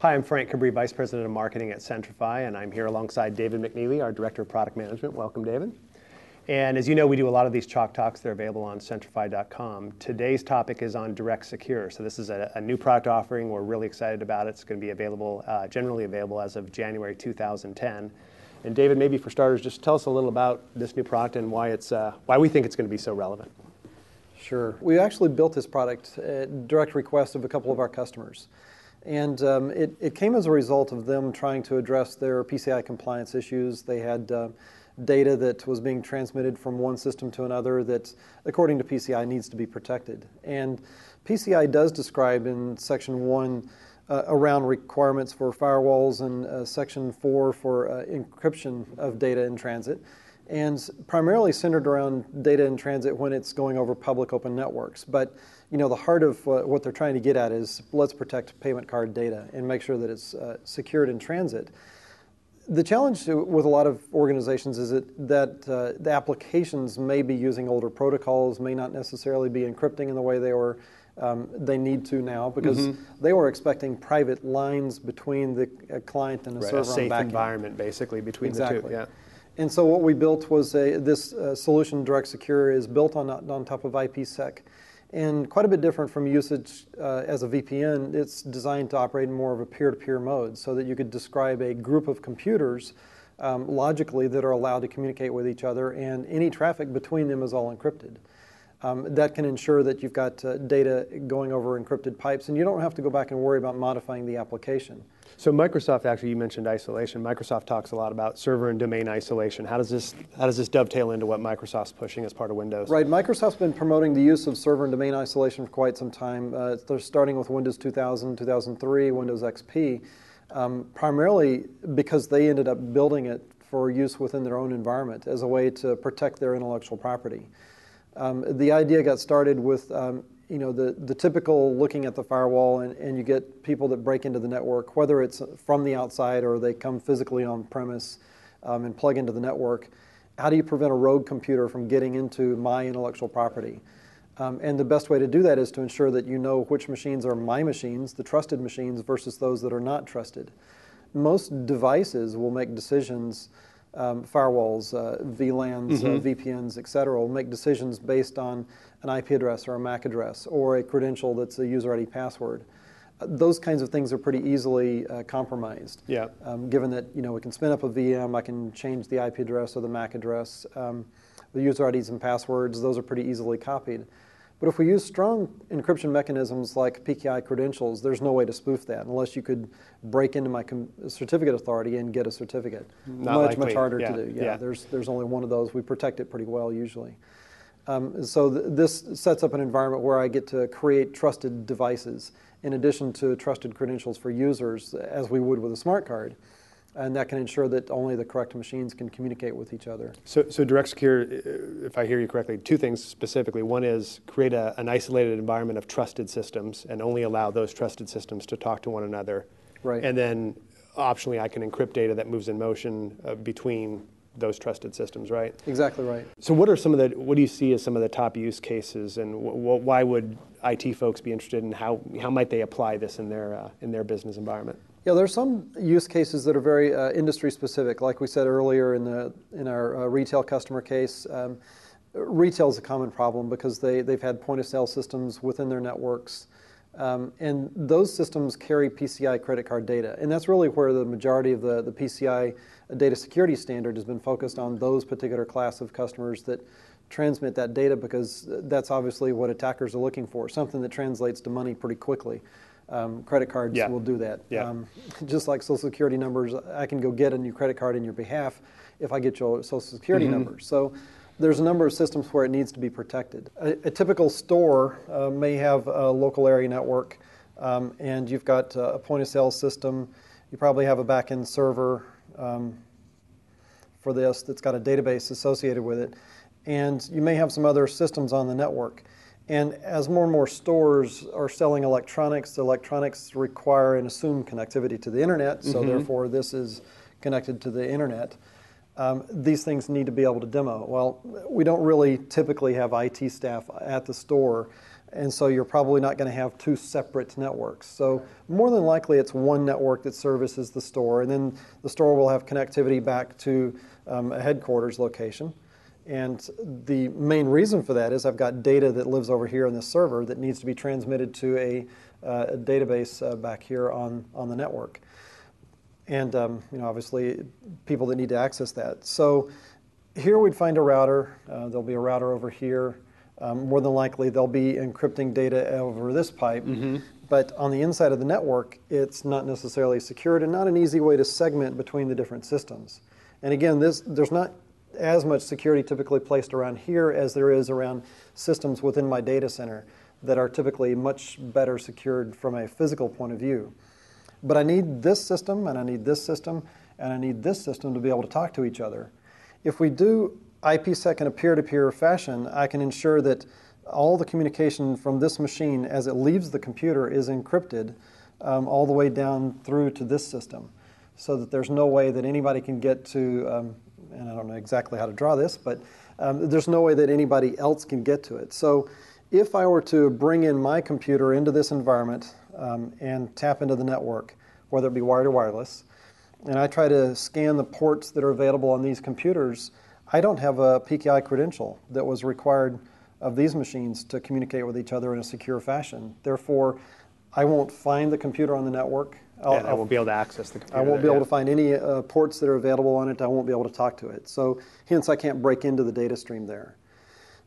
Hi, I'm Frank Cabri, Vice President of Marketing at Centrify, and I'm here alongside David McNeely, our Director of Product Management. Welcome, David. And as you know, we do a lot of these Chalk Talks. They're available on Centrify.com. Today's topic is on DirectSecure. So this is a new product offering. We're really excited about it. It's going to be available, generally available as of January 2010. And David, maybe for starters, just tell us a little about this new product and why we think it's going to be so relevant. Sure. We actually built this product at direct request of a couple of our customers. And it came as a result of them trying to address their PCI compliance issues. They had data that was being transmitted from one system to another that, according to PCI, needs to be protected. And PCI does describe in Section 1 around requirements for firewalls and Section 4 for encryption of data in transit, and primarily centered around data in transit when it's going over public open networks. But you know, the heart of what they're trying to get at is let's protect payment card data and make sure that it's secured in transit. The challenge with a lot of organizations is that the applications may be using older protocols, may not necessarily be encrypting in the way they need to now, because they were expecting private lines between the client and the server. A safe on backend. Environment, basically, between the two. Yeah. And so what we built was this solution, DirectSecure, is built on top of IPsec. And quite a bit different from usage as a VPN. It's designed to operate in more of a peer-to-peer mode so that you could describe a group of computers logically that are allowed to communicate with each other, and any traffic between them is all encrypted. That can ensure that you've got data going over encrypted pipes, and you don't have to go back and worry about modifying the application. So Microsoft, actually, you mentioned isolation. Microsoft talks a lot about server and domain isolation. How does this dovetail into what Microsoft's pushing as part of Windows? Right. Microsoft's been promoting the use of server and domain isolation for quite some time. They're starting with Windows 2000, 2003, Windows XP, primarily because they ended up building it for use within their own environment as a way to protect their intellectual property. The idea got started with the typical looking at the firewall, and you get people that break into the network, whether it's from the outside or they come physically on premise and plug into the network. How do you prevent a rogue computer from getting into my intellectual property? And the best way to do that is to ensure that you know which machines are my machines, the trusted machines, versus those that are not trusted. Most devices will make decisions, firewalls, VLANs, VPNs, et cetera, will make decisions based on an IP address or a MAC address or a credential that's a user ID password. Those kinds of things are pretty easily compromised. Yeah. Given that we can spin up a VM, I can change the IP address or the MAC address, the user IDs and passwords, those are pretty easily copied. But if we use strong encryption mechanisms like PCI credentials, there's no way to spoof that unless you could break into my certificate authority and get a certificate. Much harder to do. Yeah. There's only one of those. We protect it pretty well usually. So this sets up an environment where I get to create trusted devices in addition to trusted credentials for users, as we would with a smart card. And that can ensure that only the correct machines can communicate with each other. So DirectSecure, if I hear you correctly, two things specifically. One is create an isolated environment of trusted systems and only allow those trusted systems to talk to one another. Right. And then optionally, I can encrypt data that moves in motion between those trusted systems, right? Exactly right. So what do you see as some of the top use cases, and why would IT folks be interested in how might they apply this in their business environment? Yeah, there's some use cases that are very industry specific. Like we said earlier in our retail customer case, retail is a common problem because they've had point of sale systems within their networks, and those systems carry PCI credit card data, and that's really where the majority of the PCI data security standard has been focused on those particular class of customers that transmit that data, because that's obviously what attackers are looking for, something that translates to money pretty quickly. Credit cards will do that. Yeah. Just like Social Security numbers, I can go get a new credit card in your behalf if I get your Social Security number. So there's a number of systems where it needs to be protected. A typical store may have a local area network, and you've got a point-of-sale system. You probably have a back-end server for this that's got a database associated with it. And you may have some other systems on the network. And as more and more stores are selling electronics, the electronics require an assumed connectivity to the internet, so therefore this is connected to the internet. These things need to be able to demo. Well, we don't really typically have IT staff at the store, And so you're probably not going to have two separate networks. So more than likely it's one network that services the store, and then the store will have connectivity back to a headquarters location. And the main reason for that is I've got data that lives over here on the server that needs to be transmitted to a database back here on the network. And obviously people that need to access that. So here we'd find a router. There'll be a router over here. More than likely, they'll be encrypting data over this pipe. But on the inside of the network, it's not necessarily secured and not an easy way to segment between the different systems. And again, there's not as much security typically placed around here as there is around systems within my data center that are typically much better secured from a physical point of view. But I need this system, and I need this system, and I need this system to be able to talk to each other. If we do IPsec in a peer-to-peer fashion, I can ensure that all the communication from this machine as it leaves the computer is encrypted all the way down through to this system, so that there's no way that anybody can get to, and I don't know exactly how to draw this, but there's no way that anybody else can get to it. So if I were to bring in my computer into this environment and tap into the network, whether it be wired or wireless, and I try to scan the ports that are available on these computers, I don't have a PKI credential that was required of these machines to communicate with each other in a secure fashion. Therefore, I won't find the computer on the network. I won't be able to access the computer. I won't be able to find any ports that are available on it. I won't be able to talk to it. So hence, I can't break into the data stream there.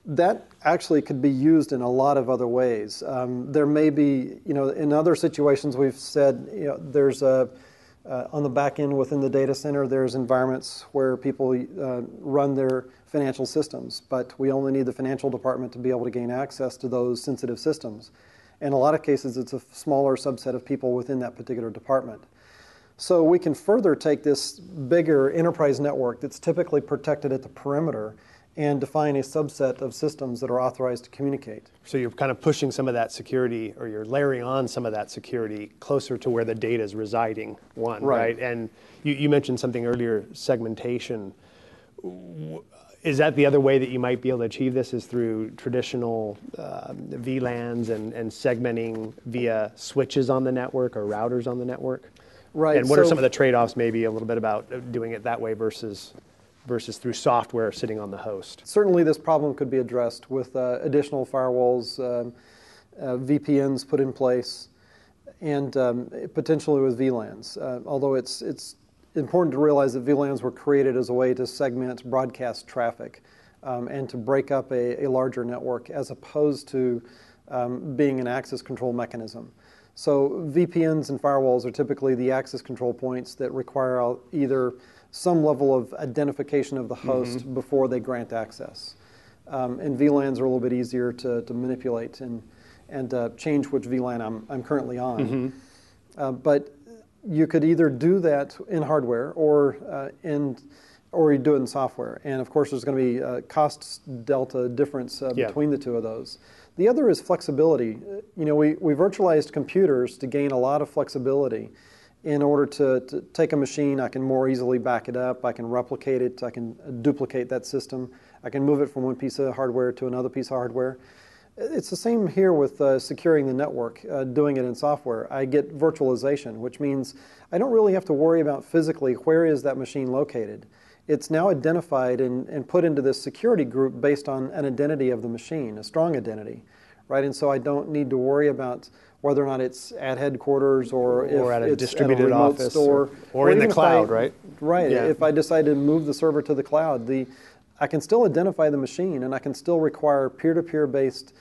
That actually could be used in a lot of other ways. There may be, in other situations we've said, there's on the back end within the data center, there's environments where people run their financial systems, but we only need the financial department to be able to gain access to those sensitive systems. In a lot of cases, it's a smaller subset of people within that particular department. So we can further take this bigger enterprise network that's typically protected at the perimeter and define a subset of systems that are authorized to communicate. So you're kind of pushing some of that security, or you're layering on some of that security closer to where the data is residing, right? And you mentioned something earlier, segmentation. Is that the other way that you might be able to achieve this, is through traditional VLANs and segmenting via switches on the network or routers on the network? Right. And what are some of the trade-offs, maybe a little bit about doing it that way versus through software sitting on the host? Certainly this problem could be addressed with additional firewalls, VPNs put in place, and potentially with VLANs. Although it's important to realize that VLANs were created as a way to segment broadcast traffic and to break up a larger network, as opposed to being an access control mechanism. So VPNs and firewalls are typically the access control points that require either some level of identification of the host before they grant access. And VLANs are a little bit easier to manipulate and change which VLAN I'm currently on. But you could either do that in hardware or you do it in software. And of course, there's going to be a cost delta difference between the two of those. The other is flexibility. We virtualized computers to gain a lot of flexibility. In order to take a machine, I can more easily back it up, I can replicate it, I can duplicate that system, I can move it from one piece of hardware to another piece of hardware. It's the same here with securing the network, doing it in software. I get virtualization, which means I don't really have to worry about physically where is that machine located. It's now identified and put into this security group based on an identity of the machine, a strong identity, right? And so I don't need to worry about whether or not it's at headquarters or if at a it's distributed at a remote office store. Or in the cloud, right? Right. Yeah. If I decide to move the server to the cloud, I can still identify the machine, and I can still require peer-to-peer based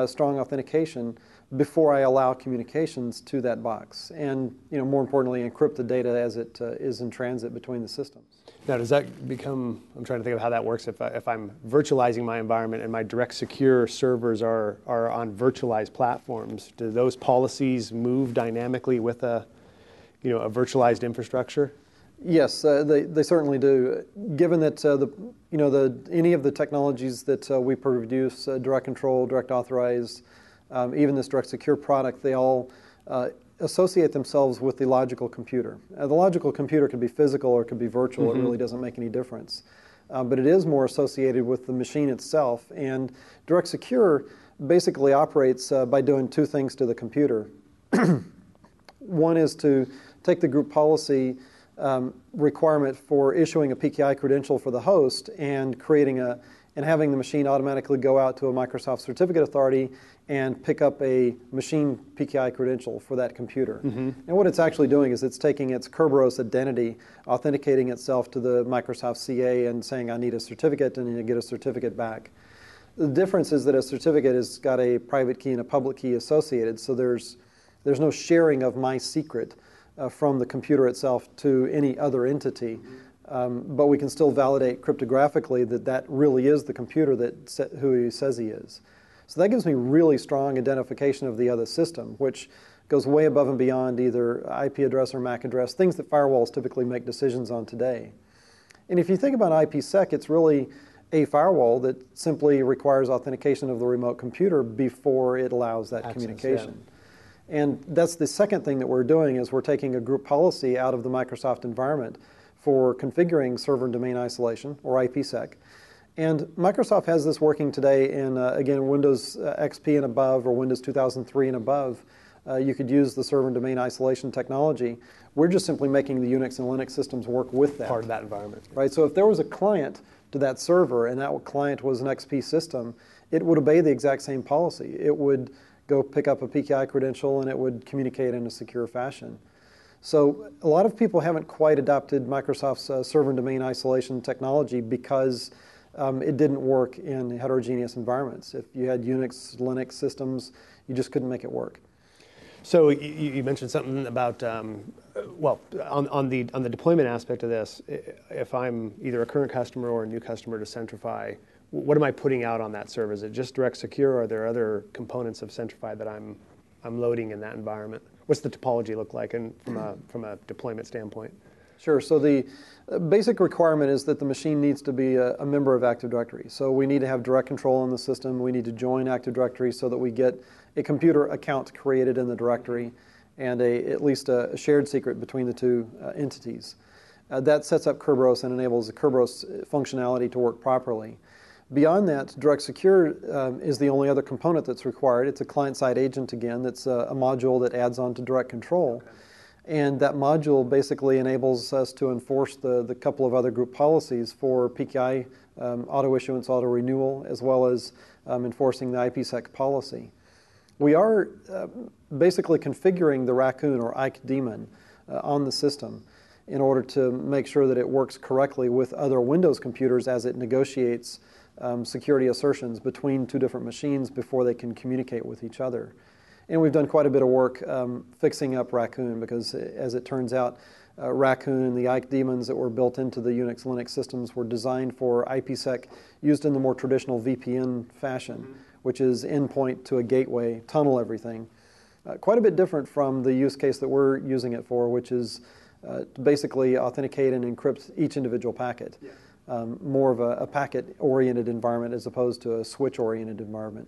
strong authentication before I allow communications to that box. And more importantly, encrypt the data as it is in transit between the systems. Now, does that become, I'm trying to think of how that works, if I'm virtualizing my environment and my DirectSecure servers are on virtualized platforms, do those policies move dynamically with a virtualized infrastructure? Yes, they certainly do. Given that any of the technologies that we produce, direct control, direct authorized, even this DirectSecure product, they all associate themselves with the logical computer. The logical computer could be physical or it could be virtual. It really doesn't make any difference. But it is more associated with the machine itself. And DirectSecure basically operates by doing two things to the computer. One is to take the group policy requirement for issuing a PKI credential for the host and having the machine automatically go out to a Microsoft Certificate Authority and pick up a machine PKI credential for that computer. And what it's actually doing is it's taking its Kerberos identity, authenticating itself to the Microsoft CA and saying, I need a certificate, and you get a certificate back. The difference is that a certificate has got a private key and a public key associated, so there's no sharing of my secret from the computer itself to any other entity. But we can still validate cryptographically that really is the computer who he says he is. So that gives me really strong identification of the other system, which goes way above and beyond either IP address or MAC address, things that firewalls typically make decisions on today. And if you think about IPsec, it's really a firewall that simply requires authentication of the remote computer before it allows that communication. Yeah. And that's the second thing that we're doing is we're taking a group policy out of the Microsoft environment for configuring server and domain isolation, or IPsec. And Microsoft has this working today in, again, Windows XP and above, or Windows 2003 and above. You could use the server and domain isolation technology. We're just simply making the Unix and Linux systems work with that. Part of that environment. Right, so if there was a client to that server and that client was an XP system, it would obey the exact same policy. It would go pick up a PKI credential and it would communicate in a secure fashion. So a lot of people haven't quite adopted Microsoft's server and domain isolation technology because it didn't work in heterogeneous environments. If you had Unix, Linux systems, you just couldn't make it work. So you mentioned something about, well, on the deployment aspect of this, if I'm either a current customer or a new customer to Centrify, what am I putting out on that server? Is it just DirectSecure, or are there other components of Centrify that I'm loading in that environment? What's the topology look like from a deployment standpoint? Sure. So the basic requirement is that the machine needs to be a member of Active Directory. So we need to have direct control in the system. We need to join Active Directory so that we get a computer account created in the directory and at least a shared secret between the two entities. That sets up Kerberos and enables the Kerberos functionality to work properly. Beyond that, DirectSecure is the only other component that's required. It's a client-side agent again. That's a module that adds on to direct control. Okay. And that module basically enables us to enforce the couple of other group policies for PKI, auto-issuance, auto-renewal, as well as enforcing the IPsec policy. We are basically configuring the Raccoon or Ike daemon on the system in order to make sure that it works correctly with other Windows computers as it negotiates security assertions between two different machines before they can communicate with each other. And we've done quite a bit of work fixing up Raccoon because, as it turns out, Raccoon and the Ike daemons that were built into the Unix Linux systems were designed for IPsec used in the more traditional VPN fashion, which is endpoint to a gateway, tunnel everything. Quite a bit different from the use case that we're using it for, which is to basically authenticate and encrypt each individual packet. Yeah. More of a packet-oriented environment as opposed to a switch-oriented environment.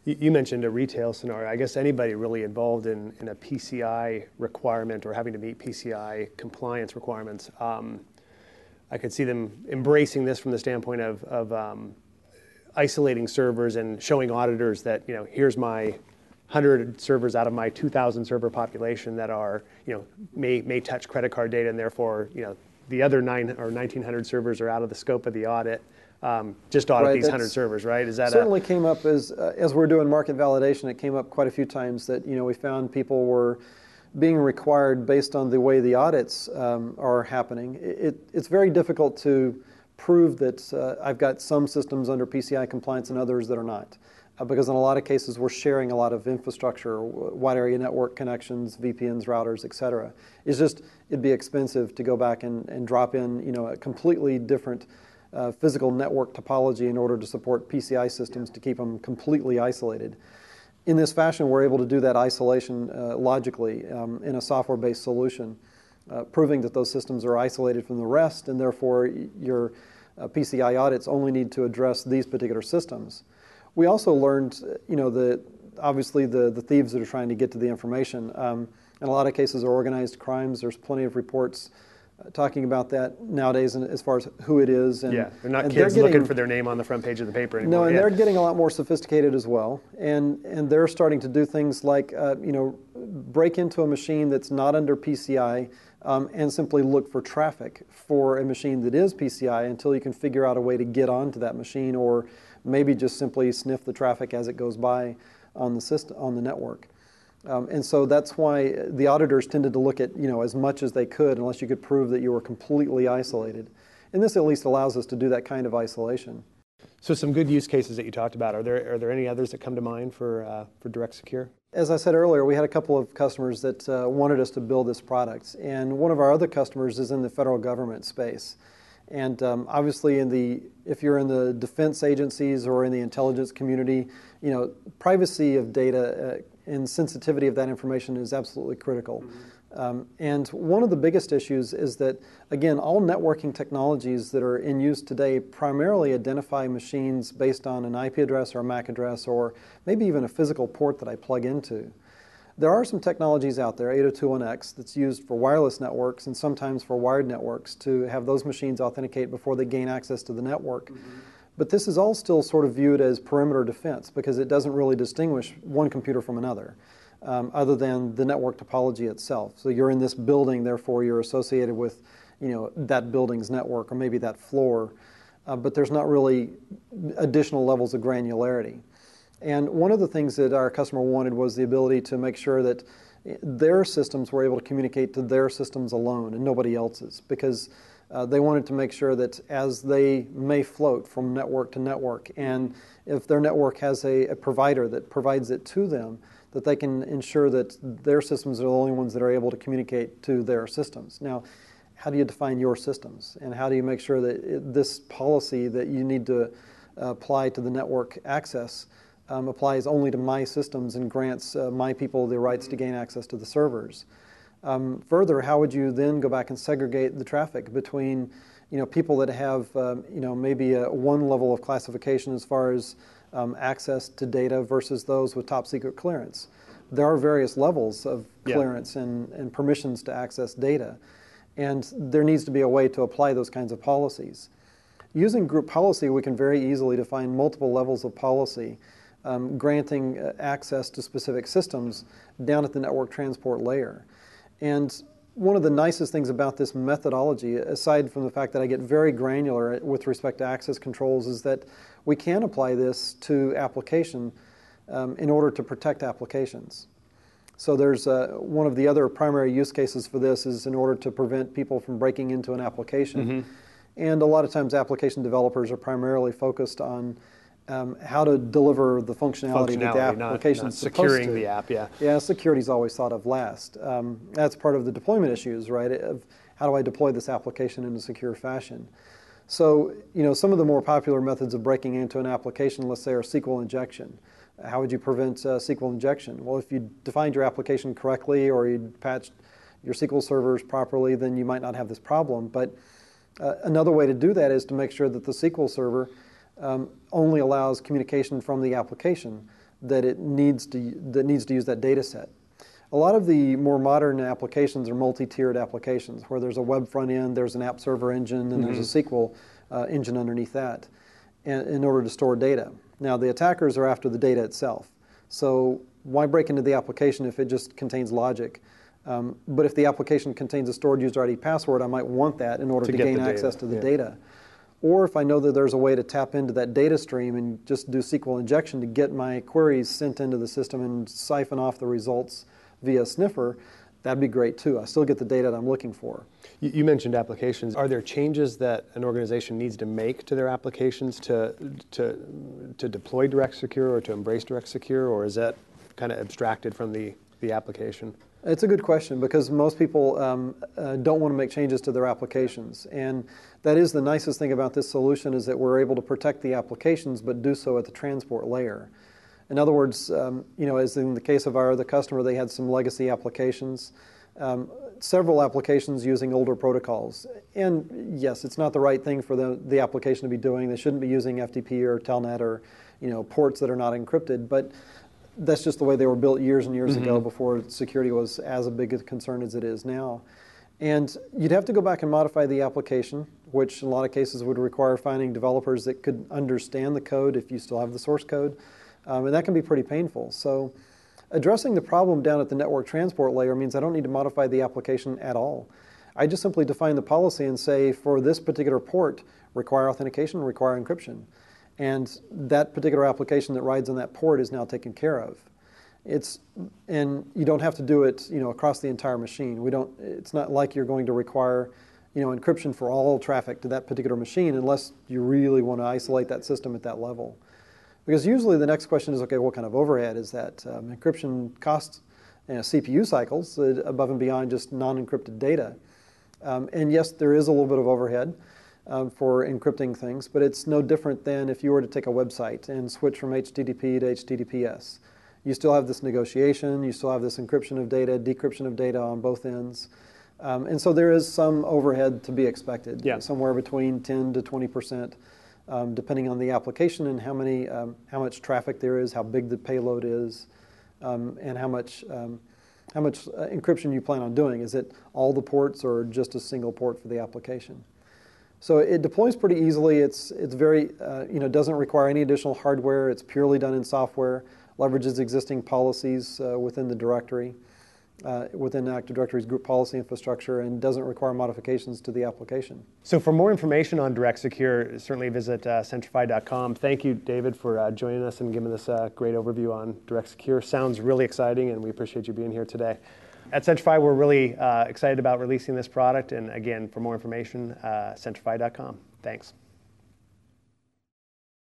You mentioned a retail scenario. I guess anybody really involved in a PCI requirement or having to meet PCI compliance requirements, I could see them embracing this from the standpoint of isolating servers and showing auditors that, here's my 100 servers out of my 2,000 server population that are, may touch credit card data, and therefore, the other 1,900 servers are out of the scope of the audit. Just audit these 100 servers, right? Is that certainly came up as we're doing market validation. It came up quite a few times that we found people were being required based on the way the audits are happening. It's very difficult to prove that I've got some systems under PCI compliance and others that are not, because in a lot of cases we're sharing a lot of infrastructure, wide area network connections, VPNs, routers, etc. It'd be expensive to go back and drop in a completely different physical network topology in order to support PCI systems to keep them completely isolated. In this fashion, we're able to do that isolation logically in a software-based solution, proving that those systems are isolated from the rest, and therefore your PCI audits only need to address these particular systems. We also learned, obviously the thieves that are trying to get to the information. In a lot of cases are organized crimes. There's plenty of reports talking about that nowadays as far as who it is. And, yeah, they're not and kids looking for their name on the front page of the paper anymore. No, and yeah. they're getting a lot more sophisticated as well. And they're starting to do things like, break into a machine that's not under PCI and simply look for traffic for a machine that is PCI until you can figure out a way to get onto that machine, or maybe just simply sniff the traffic as it goes by on the system, on the network. And so that's why the auditors tended to look at, as much as they could, unless you could prove that you were completely isolated. And this at least allows us to do that kind of isolation. So some good use cases that you talked about. Are there any others that come to mind for DirectSecure? As I said earlier, we had a couple of customers that wanted us to build this product. And one of our other customers is in the federal government space. And obviously, if you're in the defense agencies or in the intelligence community, privacy of data and sensitivity of that information is absolutely critical. Mm-hmm. And one of the biggest issues is that, again, all networking technologies that are in use today primarily identify machines based on an IP address or a MAC address, or maybe even a physical port that I plug into. There are some technologies out there, 802.1x, that's used for wireless networks and sometimes for wired networks to have those machines authenticate before they gain access to the network. Mm-hmm. But this is all still sort of viewed as perimeter defense because it doesn't really distinguish one computer from another, other than the network topology itself. So you're in this building, therefore you're associated with, that building's network or maybe that floor, but there's not really additional levels of granularity. And one of the things that our customer wanted was the ability to make sure that their systems were able to communicate to their systems alone and nobody else's, because they wanted to make sure that as they may float from network to network, and if their network has a provider that provides it to them, that they can ensure that their systems are the only ones that are able to communicate to their systems. Now, how do you define your systems? And how do you make sure that this policy that you need to apply to the network access applies only to my systems and grants my people the rights to gain access to the servers? Further, how would you then go back and segregate the traffic between, people that have, maybe one level of classification as far as access to data versus those with top secret clearance? There are various levels of clearance and permissions to access data, and there needs to be a way to apply those kinds of policies. Using group policy, we can very easily define multiple levels of policy, granting access to specific systems down at the network transport layer. And one of the nicest things about this methodology, aside from the fact that I get very granular with respect to access controls, is that we can apply this to application in order to protect applications. So there's one of the other primary use cases for this is in order to prevent people from breaking into an application. Mm-hmm. And a lot of times application developers are primarily focused on how to deliver the functionality that the application is supposed to. Securing the app, yeah. Yeah, security is always thought of last. That's part of the deployment issues, right? Of how do I deploy this application in a secure fashion? So, some of the more popular methods of breaking into an application, let's say, are SQL injection. How would you prevent SQL injection? Well, if you defined your application correctly or you patched your SQL servers properly, then you might not have this problem. But another way to do that is to make sure that the SQL server only allows communication from the application that needs to use that data set. A lot of the more modern applications are multi-tiered applications where there's a web front end, there's an app server engine, and there's a SQL engine underneath that in order to store data. Now, the attackers are after the data itself. So why break into the application if it just contains logic? But if the application contains a stored user ID password, I might want that in order to gain access to the data. Or if I know that there's a way to tap into that data stream and just do SQL injection to get my queries sent into the system and siphon off the results via sniffer, that'd be great too. I still get the data that I'm looking for. You mentioned applications. Are there changes that an organization needs to make to their applications to deploy DirectSecure or to embrace DirectSecure, or is that kind of abstracted from the application? It's a good question because most people don't want to make changes to their applications. And that is the nicest thing about this solution is that we're able to protect the applications but do so at the transport layer. In other words, as in the case of our other customer, they had some legacy applications, several applications using older protocols. And yes, it's not the right thing for the application to be doing. They shouldn't be using FTP or Telnet or ports that are not encrypted. But that's just the way they were built years and years ago before security was as a big a concern as it is now. And you'd have to go back and modify the application, which in a lot of cases would require finding developers that could understand the code if you still have the source code. And that can be pretty painful. So addressing the problem down at the network transport layer means I don't need to modify the application at all. I just simply define the policy and say, for this particular port, require authentication, require encryption. And that particular application that rides on that port is now taken care of. And you don't have to do it, across the entire machine. It's not like you're going to require, encryption for all traffic to that particular machine unless you really want to isolate that system at that level. Because usually the next question is, okay, what kind of overhead is that? Encryption costs CPU cycles above and beyond just non-encrypted data. And yes, there is a little bit of overhead for encrypting things, but it's no different than if you were to take a website and switch from HTTP to HTTPS. You still have this negotiation, you still have this encryption of data, decryption of data on both ends. And so there is some overhead to be expected, somewhere between 10 to 20%, depending on the application and how much traffic there is, how big the payload is, and how much encryption you plan on doing. Is it all the ports or just a single port for the application? So it deploys pretty easily. It's very, doesn't require any additional hardware. It's purely done in software, leverages existing policies within the directory, within Active Directory's group policy infrastructure, and doesn't require modifications to the application. So for more information on DirectSecure, certainly visit Centrify.com. Thank you, David, for joining us and giving us a great overview on DirectSecure. Sounds really exciting, and we appreciate you being here today. At Centrify, we're really excited about releasing this product, and again, for more information, Centrify.com. Thanks.